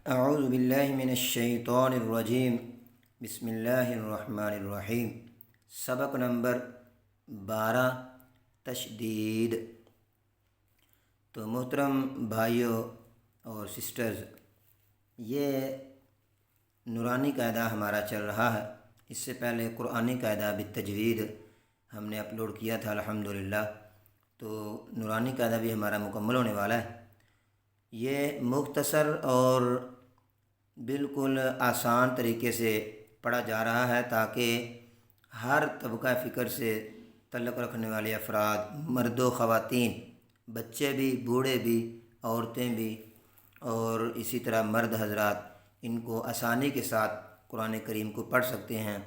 اعوذ باللہ من الشیطان الرجیم بسم اللہ الرحمن الرحیم۔ سبق نمبر 12 تشدید۔ تو محترم بھائیوں اور سسٹرز، یہ نورانی قاعدہ ہمارا چل رہا ہے۔ اس سے پہلے قرآنی قاعدہ بالتجوید ہم نے اپلوڈ کیا تھا الحمدللہ۔ تو نورانی قاعدہ بھی ہمارا مکمل ہونے والا ہے۔ یہ مختصر اور بالکل آسان طریقے سے پڑھا جا رہا ہے تاکہ ہر طبقہ فکر سے تعلق رکھنے والے افراد، مرد و خواتین، بچے بھی، بوڑھے بھی، عورتیں بھی اور اسی طرح مرد حضرات ان کو آسانی کے ساتھ قرآن کریم کو پڑھ سکتے ہیں۔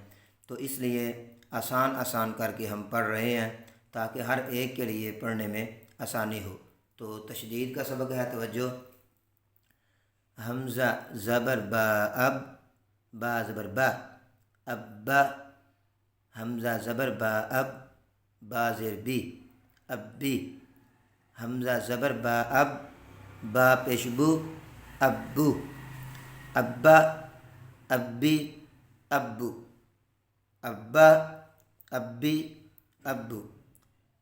تو اس لیے آسان کر کے ہم پڑھ رہے ہیں تاکہ ہر ایک کے لیے پڑھنے میں آسانی ہو۔ تو تشدید کا سبق ہے، توجہ۔ حمزہ زبر با اب، با زبر با، ابا۔ حمزہ زبر با اب، با زیر بی، ابی۔ حمزہ زبر با اب، با پیش بو، ابو۔ ابا، ابی، ابو۔ ابا، ابی، ابو۔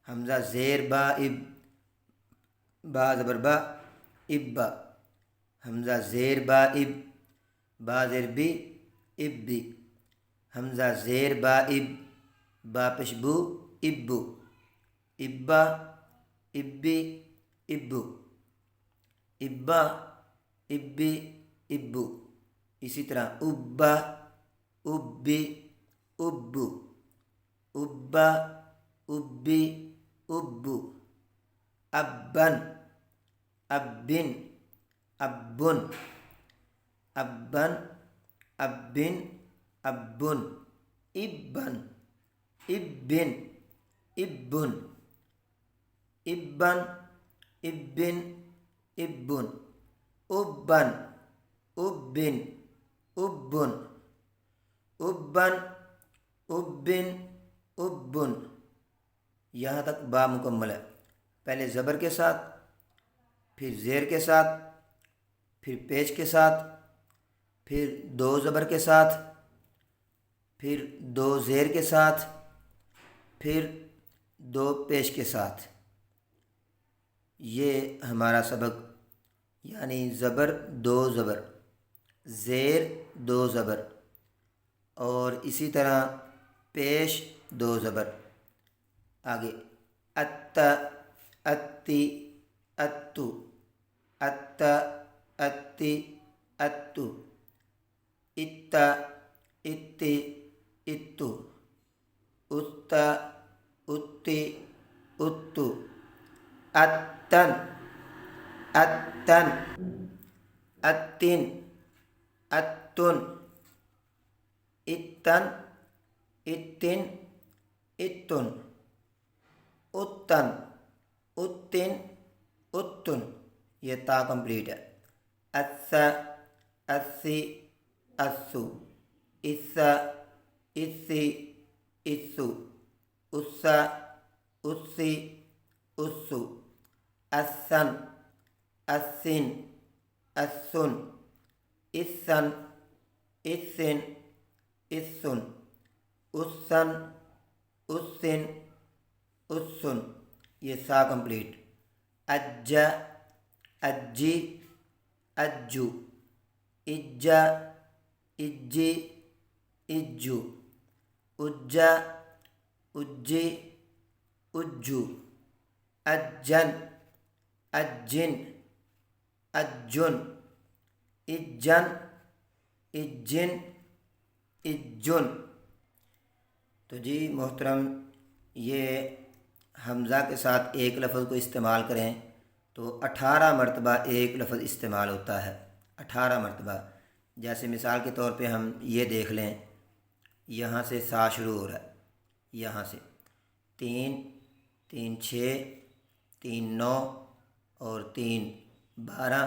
حمزہ زیر با اب، با زبر با، ابا۔ حمزہ زیر با اب، با زیر بی، ابی۔ حمزہ زیر با اب، با پیش بو، ابو۔ ابا، ابی، ابو۔ ابا، ابی، ابو۔ اسی طرح ابا، ابی، ابو۔ ابا، ابی، ابو۔ ابن، ابن، ابن۔ ابن، ابن، ابن۔ ابن، ابن، ابن۔ ابن، ابن، ابن۔ ابن، ابن، ابن۔ ابن، ابن، ابن۔ یہاں تک با مکمل ہے۔ پہلے زبر کے ساتھ، پھر زیر کے ساتھ، پھر پیش کے ساتھ، پھر دو زبر کے ساتھ، پھر دو زیر کے ساتھ، پھر دو پیش کے ساتھ۔ یہ ہمارا سبق، یعنی زبر دو زبر، زیر دو زبر اور اسی طرح پیش دو زبر۔ آگے ات، اتی، اتو، ات، اتی، اتو۔ ات، اتی، اتو۔ ات، اتی، اتو۔ اتن، اتن۔ اتن، اتن۔ اتن، اتن، اتن۔ اتن، اتن، اتن۔ یہ تا کمپلیٹ ہے۔ اس، اسی، اسو۔ اس، اسی، اسو۔ اس، اسی، اسو۔ اسن، اسن، اسن۔ اسن، اسن، اسن۔ اسن، اسن، اسن۔ یہ سا کمپلیٹ۔ اج، اجی، اجو۔ اجا، اجی، اجو۔ اجا، اجی، اجو۔ اجن، اجن، اجن۔ اجن، اجن، اجن۔ تو جی محترم، یہ حمزہ کے ساتھ ایک لفظ کو استعمال کریں تو 18 مرتبہ ایک لفظ استعمال ہوتا ہے، 18 مرتبہ۔ جیسے مثال کے طور پہ ہم یہ دیکھ لیں، یہاں سے سا شروع ہو رہا ہے، یہاں سے 3، 3 6، 3 9 اور 3 12،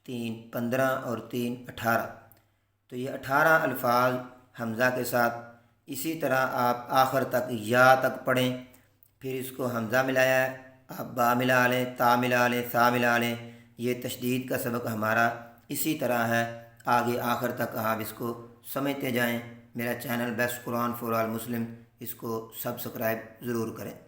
3 15 اور 3 18۔ تو یہ 18 الفاظ حمزہ کے ساتھ۔ اسی طرح آپ آخر تک یا تک پڑھیں، پھر اس کو حمزہ ملایا ہے، آپ با ملا لیں، تا ملا لیں، سا ملا لیں۔ یہ تشدید کا سبق ہمارا اسی طرح ہے، آگے آخر تک آپ اس کو سمجھتے جائیں۔ میرا channel best Quran for all Muslim, اس کو سبسکرائب ضرور کریں۔